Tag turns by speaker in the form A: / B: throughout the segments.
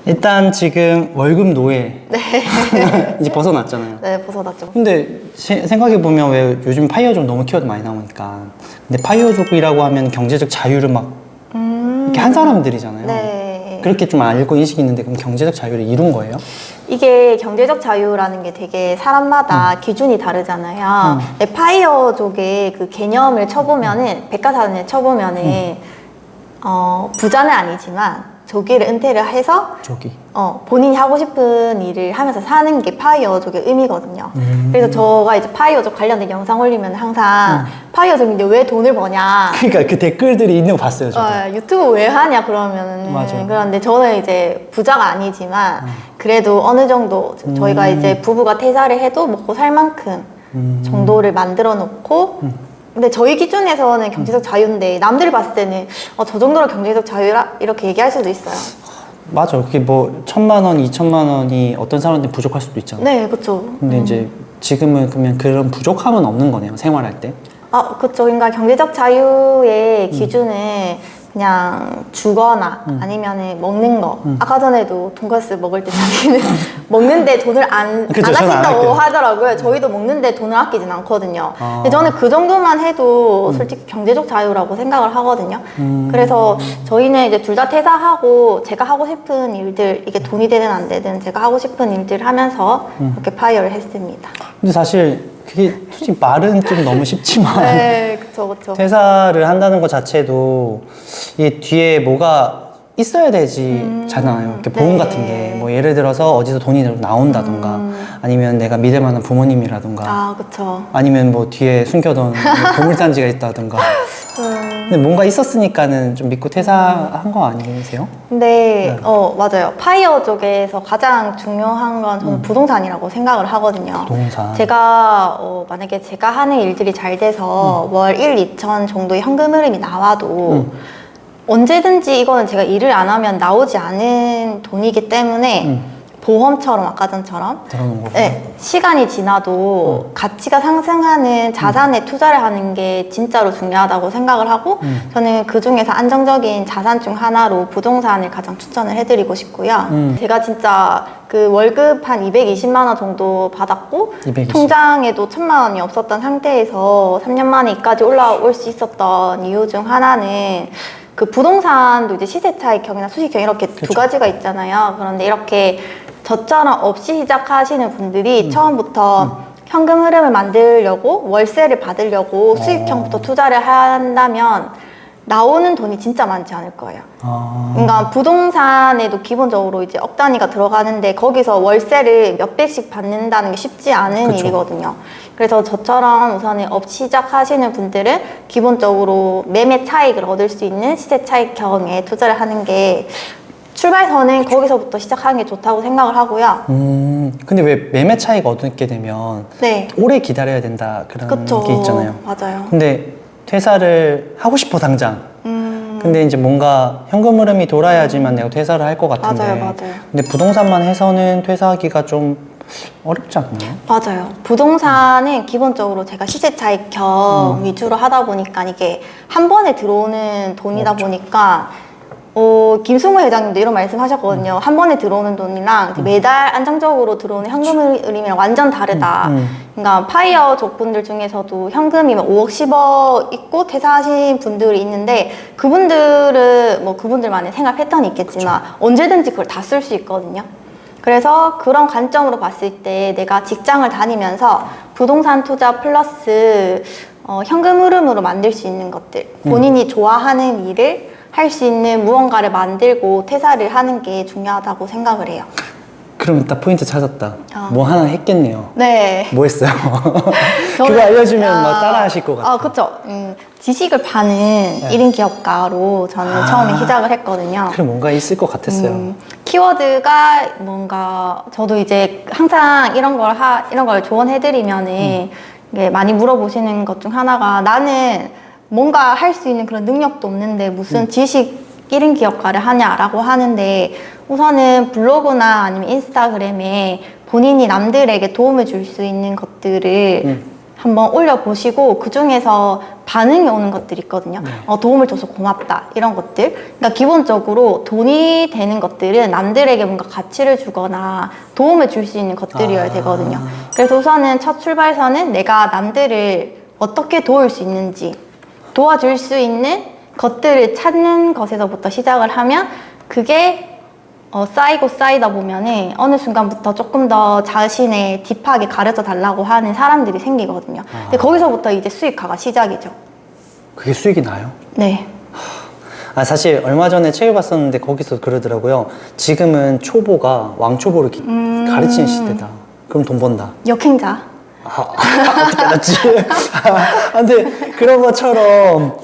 A: 일단 지금 월급 노예
B: 네.
A: 이제 벗어났잖아요.
B: 네, 벗어났죠.
A: 근데 생각해보면 왜 요즘 파이어족 너무 키워드 많이 나오니까 근데 파이어족이라고 하면 경제적 자유를 막 이렇게 한 사람들이잖아요.
B: 네.
A: 그렇게 좀 알고 인식이 있는데 그럼 경제적 자유를 이룬 거예요?
B: 이게 경제적 자유라는 게 되게 사람마다 기준이 다르잖아요. 네, 파이어족의 그 개념을 쳐보면은, 백과사전에 쳐보면은, 부자는 아니지만, 조기를 은퇴를 해서,
A: 저기.
B: 본인이 하고 싶은 일을 하면서 사는 게 파이어족의 의미거든요. 그래서 저가 이제 파이어족 관련된 영상 올리면 항상, 파이어족인데 왜 돈을 버냐.
A: 그러니까 그 댓글들이 있는 거 봤어요, 저도.
B: 유튜브 왜 하냐 그러면은.
A: 맞아.
B: 그런데 저는 이제 부자가 아니지만, 그래도 어느 정도 저희가 이제 부부가 퇴사를 해도 먹고 살 만큼 정도를 만들어 놓고, 근데 저희 기준에서는 경제적 자유인데 남들이 봤을 때는 저 정도로 경제적 자유라 이렇게 얘기할 수도 있어요.
A: 맞아. 그게 뭐 1,000만 원, 2,000만 원이 어떤 사람한테 부족할 수도 있잖아요.
B: 네, 그렇죠.
A: 근데 이제 지금은 그러면 그런 부족함은 없는 거네요, 생활할 때.
B: 그렇죠. 그러니까 경제적 자유의 기준은 그냥 주거나 아니면은 먹는 거. 아까 전에도 돈가스 먹을 때 자기는 먹는데 돈을 안
A: 그쵸, 저는 안
B: 아낀다고
A: 할게요.
B: 하더라고요. 저희도 먹는데 돈을 아끼진 않거든요. 근데 저는 그 정도만 해도 솔직히 경제적 자유라고 생각을 하거든요. 그래서 저희는 이제 둘 다 퇴사하고 제가 하고 싶은 일들, 이게 돈이 되든 안 되든 제가 하고 싶은 일들을 하면서 이렇게 파이어를 했습니다.
A: 근데 사실 그게 솔직히 말은 좀 너무 쉽지만
B: 네, 그쵸, 그쵸.
A: 퇴사를 한다는 것 자체도 이게 뒤에 뭐가 있어야 되잖아요. 이렇게 보험
B: 네.
A: 같은 게 뭐 예를 들어서 어디서 돈이 나온다던가 아니면 내가 믿을 만한 부모님이라던가
B: 그쵸.
A: 아니면 뭐 뒤에 숨겨둔 뭐 보물단지가 있다던가 근데 뭔가 있었으니까는 좀 믿고 퇴사한 거 아니세요?
B: 근데 맞아요. 파이어 쪽에서 가장 중요한 건 저는 부동산이라고 생각을 하거든요.
A: 부동산.
B: 제가 만약에 제가 하는 일들이 잘 돼서 월 1, 2천 정도의 현금 흐름이 나와도 언제든지 이거는 제가 일을 안 하면 나오지 않은 돈이기 때문에 보험처럼 아까 전처럼
A: 들어놓은 거구나.
B: 네, 시간이 지나도 가치가 상승하는 자산에 투자를 하는 게 진짜로 중요하다고 생각을 하고 저는 그 중에서 안정적인 자산 중 하나로 부동산을 가장 추천을 해드리고 싶고요. 제가 진짜 그 월급 한 220만 원 정도 받았고
A: 220.
B: 통장에도 1,000만 원이 없었던 상태에서 3년 만에 이까지 올라올 수 있었던 이유 중 하나는 그 부동산도 이제 시세 차익형이나 수익형 이렇게 두 가지가 있잖아요. 그런데 이렇게 저처럼 없이 시작하시는 분들이 처음부터 현금 흐름을 만들려고 월세를 받으려고 수익형부터 투자를 한다면 나오는 돈이 진짜 많지 않을 거예요. 그러니까 부동산에도 기본적으로 이제 억 단위가 들어가는데 거기서 월세를 몇백씩 받는다는 게 쉽지 않은
A: 그쵸.
B: 일이거든요. 그래서 저처럼 우선은 업 시작하시는 분들은 기본적으로 매매 차익을 얻을 수 있는 시세 차익형에 투자를 하는 게 출발선은 거기서부터 시작하는 게 좋다고 생각을 하고요.
A: 근데 왜 매매 차익 얻게 되면
B: 네.
A: 오래 기다려야 된다 그런
B: 그쵸.
A: 게 있잖아요.
B: 맞아요.
A: 근데 퇴사를 하고 싶어 당장. 근데 이제 뭔가 현금 흐름이 돌아야지만 내가 퇴사를 할 것 같은데.
B: 맞아요, 맞아요.
A: 근데 부동산만 해서는 퇴사하기가 좀 어렵지 않나요?
B: 맞아요. 부동산은 기본적으로 제가 시세 차익형 위주로 하다 보니까 이게 한 번에 들어오는 돈이다 보니까 김승우 회장님도 이런 말씀 하셨거든요. 한 번에 들어오는 돈이랑 매달 안정적으로 들어오는 현금 흐름이랑 완전 다르다. 그러니까 파이어족 분들 중에서도 현금이 막 5억, 10억 있고 퇴사하신 분들이 있는데 그분들은 뭐 그분들만의 생활 패턴이 있겠지만 언제든지 그걸 다 쓸 수 있거든요. 그래서 그런 관점으로 봤을 때 내가 직장을 다니면서 부동산 투자 플러스 현금 흐름으로 만들 수 있는 것들, 본인이 좋아하는 일을 할 수 있는 무언가를 만들고 퇴사를 하는 게 중요하다고 생각을 해요.
A: 그럼 딱 포인트 찾았다. 뭐 하나 했겠네요.
B: 네.
A: 뭐 했어요?
B: 저는-
A: 그거 알려주면 막 따라 하실 것 같아요.
B: 그쵸. 지식을 파는 1인 기업가로 저는 처음에 시작을 했거든요.
A: 그래 뭔가 있을 것 같았어요.
B: 키워드가 뭔가 저도 이제 항상 이런 걸 조언해드리면은 이게 많이 물어보시는 것 중 하나가 나는 뭔가 할 수 있는 그런 능력도 없는데 무슨 지식 1인 기업가를 하냐라고 하는데 우선은 블로그나 아니면 인스타그램에 본인이 남들에게 도움을 줄 수 있는 것들을 한번 올려보시고 그 중에서 반응이 오는 것들이 있거든요. 도움을 줘서 고맙다 이런 것들. 그러니까 기본적으로 돈이 되는 것들은 남들에게 뭔가 가치를 주거나 도움을 줄 수 있는 것들이어야 되거든요. 그래서 우선은 첫 출발선은 내가 남들을 어떻게 도울 수 있는지 도와줄 수 있는 것들을 찾는 것에서부터 시작을 하면 그게 쌓이고 쌓이다 보면은 어느 순간부터 조금 더 자신의 딥하게 가르쳐 달라고 하는 사람들이 생기거든요. 근데 거기서부터 이제 수익화가 시작이죠.
A: 그게 수익이 나요?
B: 네.
A: 사실 얼마 전에 책을 봤었는데 거기서 그러더라고요. 지금은 초보가 왕초보를 가르치는 시대다. 그럼 돈 번다.
B: 역행자.
A: 어떻게 알았지? 근데 그런 것처럼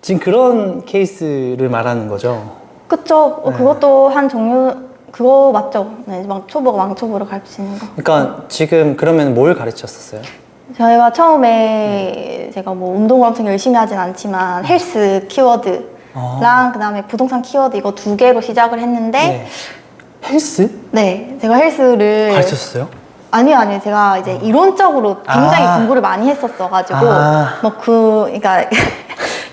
A: 지금 그런 케이스를 말하는 거죠.
B: 그쵸. 그것도 한 종류, 그거 맞죠. 네, 초보가 왕초보를 가르치는 거.
A: 그러니까 지금 그러면 뭘 가르쳤었어요?
B: 저희가 처음에 제가 뭐 운동을 엄청 열심히 하진 않지만 헬스 키워드랑 그다음에 부동산 키워드 이거 2개로 시작을 했는데
A: 네. 헬스?
B: 네, 제가 헬스를
A: 가르쳤어요?
B: 아니요. 제가 이제 이론적으로 굉장히 공부를 많이 했었어가지고, 그러니까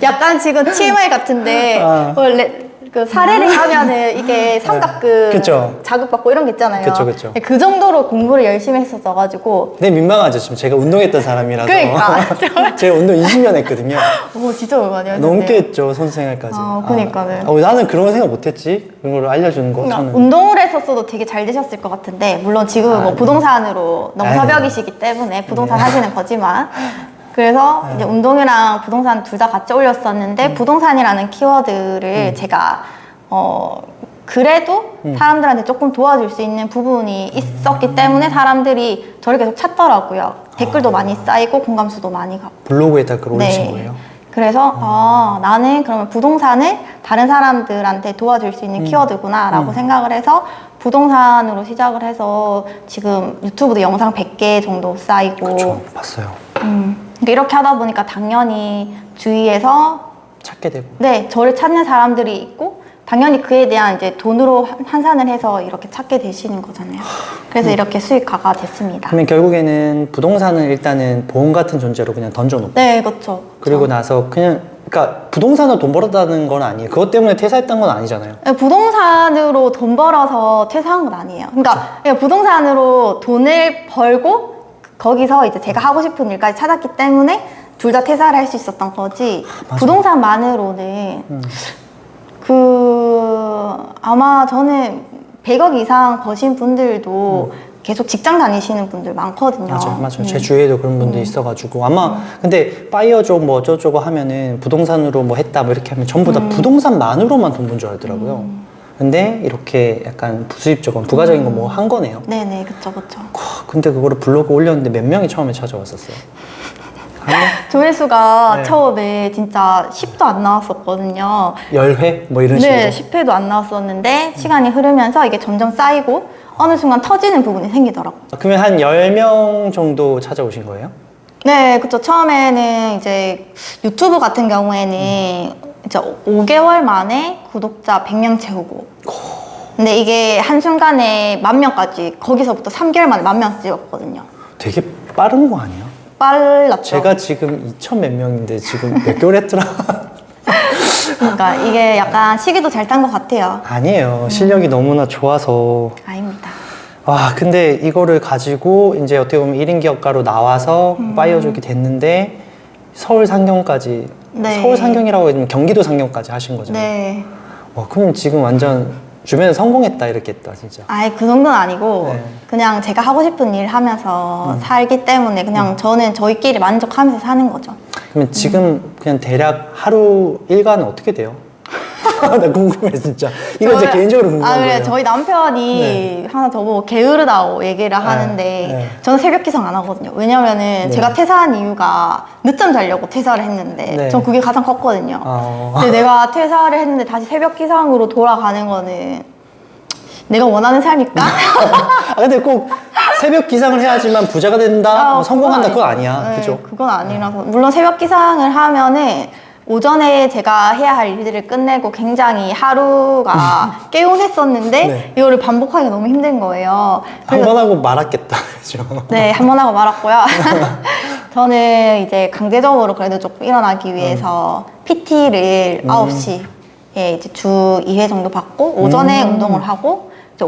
B: 약간 지금 TMI 같은데, 원래 그 사례를 하면은 이게 삼각근
A: 그쵸.
B: 자극받고 이런 게 있잖아요.
A: 그쵸.
B: 그 정도로 공부를 열심히 했었어가지고.
A: 근데 민망하죠. 지금 제가 운동했던 사람이라서.
B: 그러니까.
A: 제가 운동 20년 했거든요.
B: 오, 진짜 얼마냐.
A: 넘게 했죠. 선생활까지.
B: 그니까는.
A: 나는 그런 생각 못 했지. 그런 걸 알려주는 거.
B: 그러니까
A: 저는.
B: 운동을 했었어도 되게 잘 되셨을 것 같은데, 물론 지금은 뭐 부동산으로 넘사벽이시기 때문에 부동산 하시는 거지만. 그래서 이제 운동이랑 부동산 둘 다 같이 올렸었는데 부동산이라는 키워드를 제가 그래도 사람들한테 조금 도와줄 수 있는 부분이 있었기 때문에 사람들이 저를 계속 찾더라고요. 댓글도 많이 쌓이고 공감수도 많이 가고.
A: 블로그에다 글 올리신 거예요?
B: 그래서 나는 그러면 부동산을 다른 사람들한테 도와줄 수 있는 키워드구나 라고 생각을 해서 부동산으로 시작을 해서 지금 유튜브도 영상 100개 정도 쌓이고.
A: 그쵸. 봤어요.
B: 그러니까 이렇게 하다 보니까 당연히 주위에서
A: 찾게 되고.
B: 네, 저를 찾는 사람들이 있고 당연히 그에 대한 이제 돈으로 환산을 해서 이렇게 찾게 되시는 거잖아요. 그래서 이렇게 수익화가 됐습니다.
A: 그러면 결국에는 부동산은 일단은 보험 같은 존재로 그냥 던져놓고.
B: 네, 그렇죠.
A: 그리고 나서 그러니까 부동산으로 돈 벌었다는 건 아니에요. 그것 때문에 퇴사했던 건 아니잖아요.
B: 네, 부동산으로 돈 벌어서 퇴사한 건 아니에요. 그러니까 부동산으로 돈을 벌고 거기서 이제 제가 하고 싶은 일까지 찾았기 때문에 둘 다 퇴사를 할 수 있었던 거지. 부동산만으로는 아마 저는 100억 이상 버신 분들도 계속 직장 다니시는 분들 많거든요.
A: 맞아요. 제 주위에도 그런 분들이 있어가지고 아마 근데 파이어족 뭐 어쩌고저쩌고 하면은 부동산으로 뭐 했다 뭐 이렇게 하면 전부 다 부동산만으로만 돈 번 줄 알더라고요. 근데 이렇게 약간 부수입적인 부가적인 거 뭐 한 거네요.
B: 네네, 그쵸.
A: 근데 그거를 블로그 올렸는데 몇 명이 처음에 찾아왔었어요?
B: 조회수가 처음에 진짜 10도 안 나왔었거든요.
A: 10회? 뭐 이런
B: 네,
A: 식으로?
B: 10회도 안 나왔었는데 시간이 흐르면서 이게 점점 쌓이고 어느 순간 터지는 부분이 생기더라고요.
A: 그러면 한 10명 정도 찾아오신 거예요?
B: 네, 그쵸. 처음에는 이제 유튜브 같은 경우에는 이제 5개월 만에 구독자 100명 채우고. 근데 이게 한순간에 10,000명까지, 거기서부터 3개월 만에 10,000명 찍었거든요.
A: 되게 빠른 거 아니야?
B: 빨랐죠.
A: 제가 지금 2,000 몇 명인데 지금 몇 개월 했더라?
B: 그러니까 이게 약간 시기도 잘 탄 것 같아요.
A: 아니에요. 실력이 너무나 좋아서.
B: 아닙니다.
A: 와, 근데 이거를 가지고 이제 어떻게 보면 1인 기업가로 나와서 파이어족이 됐는데 서울 상경까지,
B: 네.
A: 서울 상경이라고 하면 경기도 상경까지 하신 거잖아요.
B: 네.
A: 와, 그럼 지금 완전 주변에 성공했다 이랬겠다, 진짜.
B: 아예 그 정도는 아니고
A: 네.
B: 그냥 제가 하고 싶은 일 하면서 살기 때문에 그냥 저는 저희끼리 만족하면서 사는 거죠.
A: 그러면 지금 그냥 대략 하루 일과는 어떻게 돼요? 나 궁금해, 진짜. 이거 제 개인적으로 궁금한
B: 그래.
A: 거예요.
B: 저희 남편이 항상 저보고 게으르다고 얘기를 하는데
A: 네.
B: 저는 새벽 기상 안 하거든요. 왜냐면은 제가 퇴사한 이유가 늦잠 자려고 퇴사를 했는데
A: 네.
B: 전 그게 가장 컸거든요.
A: 어.
B: 근데 내가 퇴사를 했는데 다시 새벽 기상으로 돌아가는 거는 내가 원하는 삶일까?
A: 근데 꼭 새벽 기상을 해야지만 부자가 된다, 뭐 성공한다, 그건 아니야.
B: 네,
A: 그죠?
B: 그건 아니라서. 물론 새벽 기상을 하면은 오전에 제가 해야 할 일들을 끝내고 굉장히 하루가 개운했었는데
A: 네.
B: 이거를 반복하기가 너무 힘든 거예요.
A: 한 번 하고 말았겠다. 그죠?
B: 네, 한 번 하고 말았고요. 저는 이제 강제적으로 그래도 조금 일어나기 위해서 PT를 9시에 이제 주 2회 정도 받고 오전에 운동을 하고 이제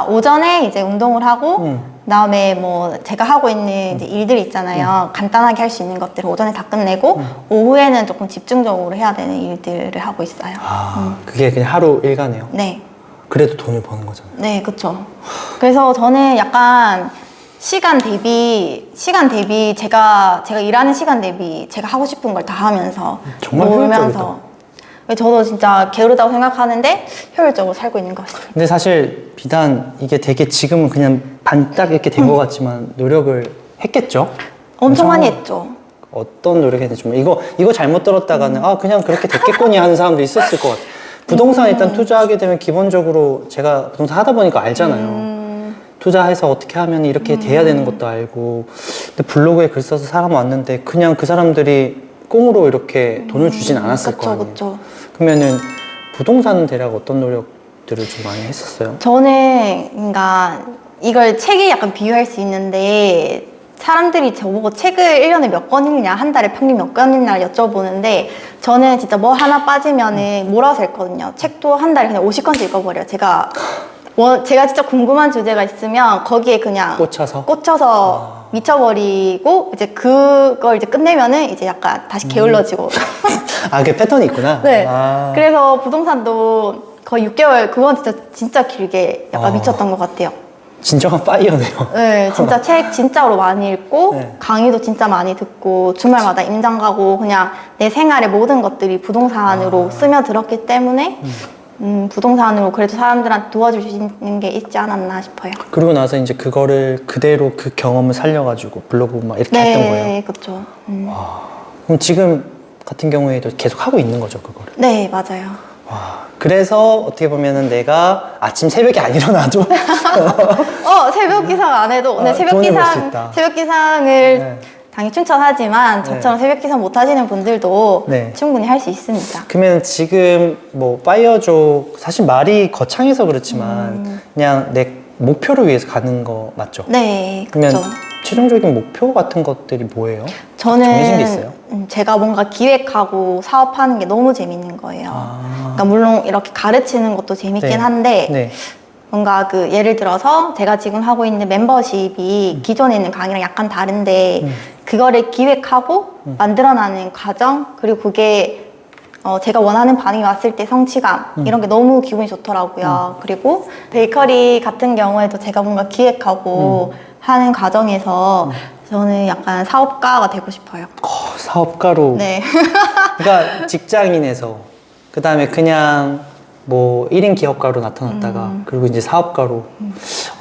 B: 오전에 이제 운동을 하고 그다음에 뭐 제가 하고 있는 이제 일들 있잖아요. 간단하게 할 수 있는 것들을 오전에 다 끝내고 오후에는 조금 집중적으로 해야 되는 일들을 하고 있어요.
A: 그게 그냥 하루 일과네요.
B: 네.
A: 그래도 돈을 버는 거잖아요.
B: 네, 그쵸. 그래서 저는 약간 시간 대비 제가 일하는 시간 대비 제가 하고 싶은 걸 다 하면서
A: 정말 효율적이다.
B: 저도 진짜 게으르다고 생각하는데 효율적으로 살고 있는 것 같습니다.
A: 근데 사실 비단 이게 되게 지금은 그냥 반짝 이렇게 된 것 같지만 노력을 했겠죠?
B: 엄청 많이 했죠.
A: 어떤 노력했는지 뭐 이거 잘못 들었다가는 그냥 그렇게 됐겠거니 하는 사람도 있었을 것 같아요. 부동산 일단 투자하게 되면 기본적으로 제가 부동산 하다 보니까 알잖아요. 투자해서 어떻게 하면 이렇게 돼야 되는 것도 알고. 근데 블로그에 글 써서 사람 왔는데 그냥 그 사람들이 꽁으로 이렇게 돈을 주진 않았을 거 아니에요.
B: 그쵸.
A: 그러면은 부동산은 대략 어떤 노력들을 좀 많이 했었어요?
B: 저는 그러니까 이걸 책에 약간 비유할 수 있는데 사람들이 저보고 책을 1년에 몇 권 읽냐, 한 달에 평균 몇 권 읽냐 여쭤보는데 저는 진짜 뭐 하나 빠지면은 몰아서 읽거든요. 책도 한 달에 그냥 50권씩 읽어버려요. 제가 진짜 궁금한 주제가 있으면 거기에 그냥 꽂혀서 미쳐버리고 이제 그걸 이제 끝내면은 이제 약간 다시 게을러지고.
A: 그 패턴이 있구나.
B: 네. 그래서 부동산도 거의 6개월 그건 진짜 길게 약간 미쳤던 것 같아요.
A: 진정한 파이어네요.
B: 네, 진짜 책 진짜로 많이 읽고
A: 네.
B: 강의도 진짜 많이 듣고 주말마다 임장 가고 그냥 내 생활의 모든 것들이 부동산으로 스며들었기 때문에 부동산으로 그래도 사람들한테 도와줄 수 있는 게 있지 않았나 싶어요.
A: 그러고 나서 이제 그거를 그대로 그 경험을 살려가지고 블로그 막 이렇게 했던 거예요?
B: 네, 그렇죠.
A: 그럼 지금 같은 경우에도 계속 하고 있는 거죠, 그거를?
B: 네, 맞아요.
A: 그래서 어떻게 보면은 내가 아침 새벽에 안 일어나도
B: 새벽 기상 안 해도 근데
A: 돈을 벌 수 있다.
B: 새벽 기상을
A: 네.
B: 당연히 추천하지만 저처럼 새벽 기상 못 하시는 분들도
A: 네.
B: 충분히 할 수 있습니다.
A: 그러면 지금 뭐 파이어족 사실 말이 거창해서 그렇지만 그냥 내 목표를 위해서 가는 거 맞죠?
B: 네,
A: 그러면
B: 그렇죠.
A: 최종적인 목표 같은 것들이 뭐예요?
B: 저는
A: 정해진 게 있어요?
B: 제가 뭔가 기획하고 사업하는 게 너무 재밌는 거예요. 그러니까 물론 이렇게 가르치는 것도 재밌긴
A: 네.
B: 한데
A: 네.
B: 뭔가 예를 들어서 제가 지금 하고 있는 멤버십이 기존에 있는 강의랑 약간 다른데 그거를 기획하고 만들어나는 과정 그리고 그게 제가 원하는 반응이 왔을 때 성취감 이런 게 너무 기분이 좋더라고요. 그리고 베이커리 같은 경우에도 제가 뭔가 기획하고 하는 과정에서 저는 약간 사업가가 되고 싶어요.
A: 사업가로.
B: 네.
A: 그러니까 직장인에서 그 다음에 그냥 뭐 1인 기업가로 나타났다가 그리고 이제 사업가로.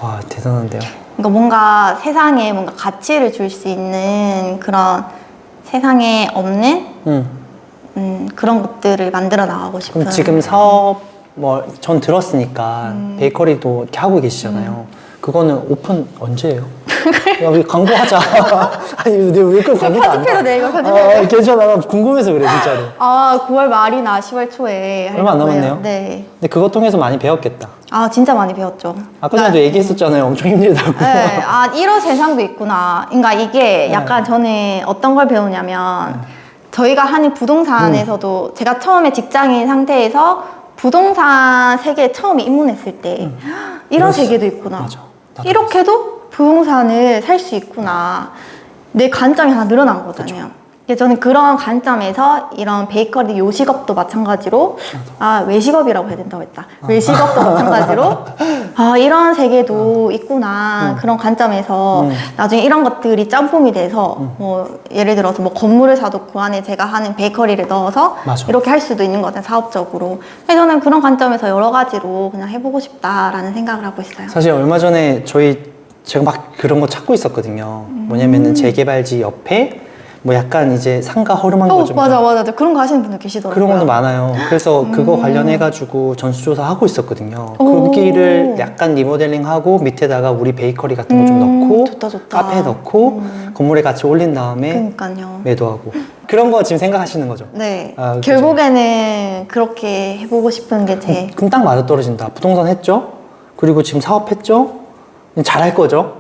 A: 와, 대단한데요.
B: 그러니까 뭔가 세상에 뭔가 가치를 줄 수 있는 그런 세상에 없는 그런 것들을 만들어 나가고 싶은.
A: 그럼 지금 사업 뭐 전 들었으니까 베이커리도 이렇게 하고 계시잖아요. 그거는 오픈 언제예요? 야, 우리 광고하자. 아니, 왜 그걸 광고도 안
B: 편집해도 돼, 이거 편집해도 돼.
A: 괜찮아. 나 궁금해서 그래, 진짜로.
B: 9월 말이나 10월 초에 할
A: 얼마 안
B: 거예요.
A: 남았네요.
B: 네.
A: 근데 그거 통해서 많이 배웠겠다.
B: 진짜 많이 배웠죠.
A: 아까 전에도 얘기했었잖아요. 엄청 힘들다고.
B: 네. 이런 세상도 있구나. 그러니까 이게 약간 저는 어떤 걸 배우냐면 저희가 하는 부동산에서도 제가 처음에 직장인 상태에서 부동산 세계에 처음 입문했을 때 이런 세계도 있구나.
A: 맞아.
B: 이렇게도 부동산을 살 수 있구나. 내 관점이 하나 늘어난 거잖아요. 그래서 저는 그런 관점에서 이런 베이커리 요식업도 마찬가지로 외식업이라고 해야 된다고 했다. 외식업도 마찬가지로 이런 세계도 있구나. 그런 관점에서 나중에 이런 것들이 짬뽕이 돼서 뭐 예를 들어서 뭐 건물을 사도 그 안에 제가 하는 베이커리를 넣어서
A: 맞아.
B: 이렇게 할 수도 있는 거잖아요. 사업적으로. 그래서 저는 그런 관점에서 여러 가지로 그냥 해보고 싶다라는 생각을 하고 있어요.
A: 사실 얼마 전에 제가 막 그런 거 찾고 있었거든요. 뭐냐면은 재개발지 옆에 뭐 약간 이제 상가 허름한 거 좀.
B: 맞아. 그런 거 하시는 분들 계시더라고요.
A: 그런 것도 많아요. 그래서 그거 관련해가지고 전수조사 하고 있었거든요. 거기를 약간 리모델링하고 밑에다가 우리 베이커리 같은 거 좀 넣고
B: 좋다.
A: 카페 넣고 건물에 같이 올린 다음에
B: 그러니까요.
A: 매도하고 그런 거 지금 생각하시는 거죠?
B: 네.
A: 그죠.
B: 결국에는 그렇게 해보고 싶은 게 제.
A: 그럼 딱 맞아떨어진다. 부동산 했죠? 그리고 지금 사업했죠? 잘할 거죠?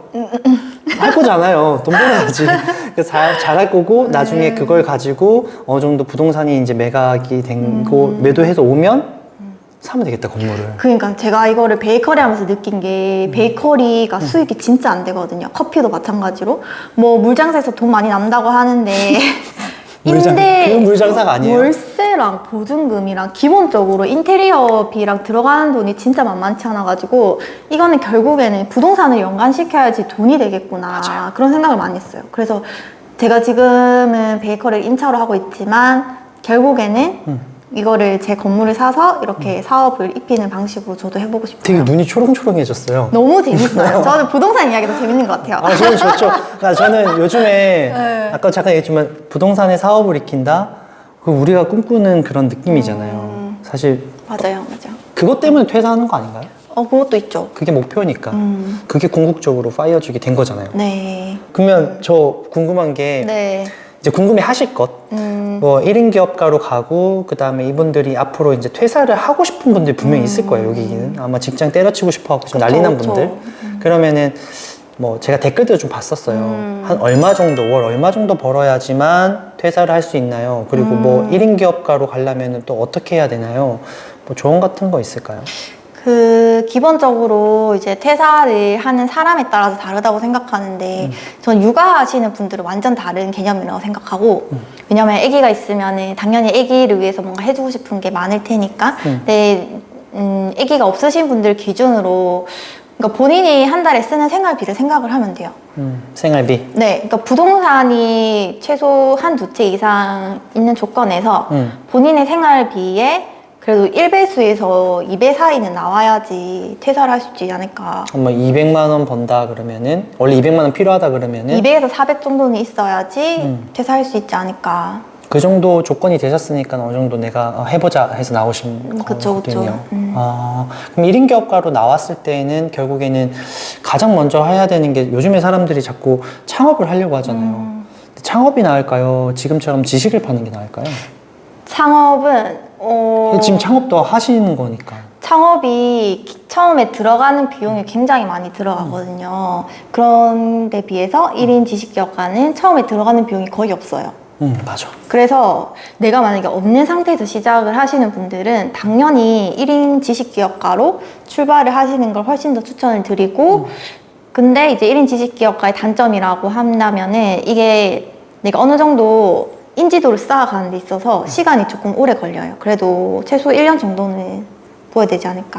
A: 할 거잖아요. 돈 벌어야지. 그래서 잘할 거고 나중에 그걸 가지고 어느 정도 부동산이 이제 매각이 되고 매도해서 오면 사면 되겠다, 건물을.
B: 그러니까 제가 이거를 베이커리 하면서 느낀 게 베이커리가 수익이 진짜 안 되거든요. 커피도 마찬가지로. 뭐 물장사에서 돈 많이 난다고 하는데
A: 그건 물장사가 아니에요.
B: 월세랑 보증금이랑 기본적으로 인테리어비랑 들어가는 돈이 진짜 만만치 않아가지고 이거는 결국에는 부동산을 연관시켜야지 돈이 되겠구나. 그런 생각을 많이 했어요. 그래서 제가 지금은 베이커리를 임차로 하고 있지만 결국에는 이거를 제 건물을 사서 이렇게 사업을 입히는 방식으로 저도 해보고 싶어요.
A: 되게 눈이 초롱초롱해졌어요.
B: 너무 재밌어요. 저는 부동산 이야기도 재밌는 것 같아요.
A: 아, 저는 좋죠. 그러니까 저는 요즘에
B: 네.
A: 아까 잠깐 얘기했지만 부동산의 사업을 익힌다? 그 우리가 꿈꾸는 그런 느낌이잖아요. 사실
B: 맞아요.
A: 그것 때문에 퇴사하는 거 아닌가요?
B: 그것도 있죠.
A: 그게 목표니까. 그게 궁극적으로 파이어족이 된 거잖아요.
B: 네.
A: 그러면 저 궁금한 게
B: 네.
A: 이제 궁금해 하실 것. 뭐 1인 기업가로 가고 그다음에 이분들이 앞으로 이제 퇴사를 하고 싶은 분들이 분명히 있을 거예요. 여기는 아마 직장 때려치고 싶어 하고 지금 난리 난
B: 그쵸.
A: 분들. 그러면은 뭐 제가 댓글도 좀 봤었어요. 한 얼마 정도 월 얼마 정도 벌어야지만 퇴사를 할 수 있나요? 그리고 뭐 1인 기업가로 가려면은 또 어떻게 해야 되나요? 뭐 조언 같은 거 있을까요?
B: 기본적으로 이제 퇴사를 하는 사람에 따라서 다르다고 생각하는데, 전 육아하시는 분들은 완전 다른 개념이라고 생각하고, 왜냐면 아기가 있으면은 당연히 아기를 위해서 뭔가 해주고 싶은 게 많을 테니까, 근데, 아기가 없으신 분들 기준으로, 그러니까 본인이 한 달에 쓰는 생활비를 생각을 하면 돼요.
A: 생활비.
B: 네, 그러니까 부동산이 최소 한 두 채 이상 있는 조건에서 본인의 생활비에 그래도 1배수에서 2배 사이는 나와야지 퇴사를 할 수 있지 않을까.
A: 뭐 200만 원 번다 그러면은 원래 200만 원 필요하다 그러면은
B: 200에서 400 정도는 있어야지 퇴사할 수 있지 않을까.
A: 그 정도 조건이 되셨으니까 어느 정도 내가 해보자 해서 나오신
B: 그쵸,
A: 거거든요.
B: 그쵸.
A: 아, 그럼 1인 기업가로 나왔을 때는 결국에는 가장 먼저 해야 되는 게 요즘에 사람들이 자꾸 창업을 하려고 하잖아요. 근데 창업이 나을까요? 지금처럼 지식을 파는 게 나을까요?
B: 창업은
A: 지금 창업도 하시는 거니까.
B: 창업이 처음에 들어가는 비용이 굉장히 많이 들어가거든요. 그런데 비해서 1인 지식기업가는 처음에 들어가는 비용이 거의 없어요.
A: 맞아.
B: 그래서 내가 만약에 없는 상태에서 시작을 하시는 분들은 당연히 1인 지식기업가로 출발을 하시는 걸 훨씬 더 추천을 드리고, 근데 이제 1인 지식기업가의 단점이라고 한다면은 이게 내가 어느 정도 인지도를 쌓아가는 데 있어서 시간이 조금 오래 걸려요. 그래도 최소 1년 정도는 보여야 되지 않을까.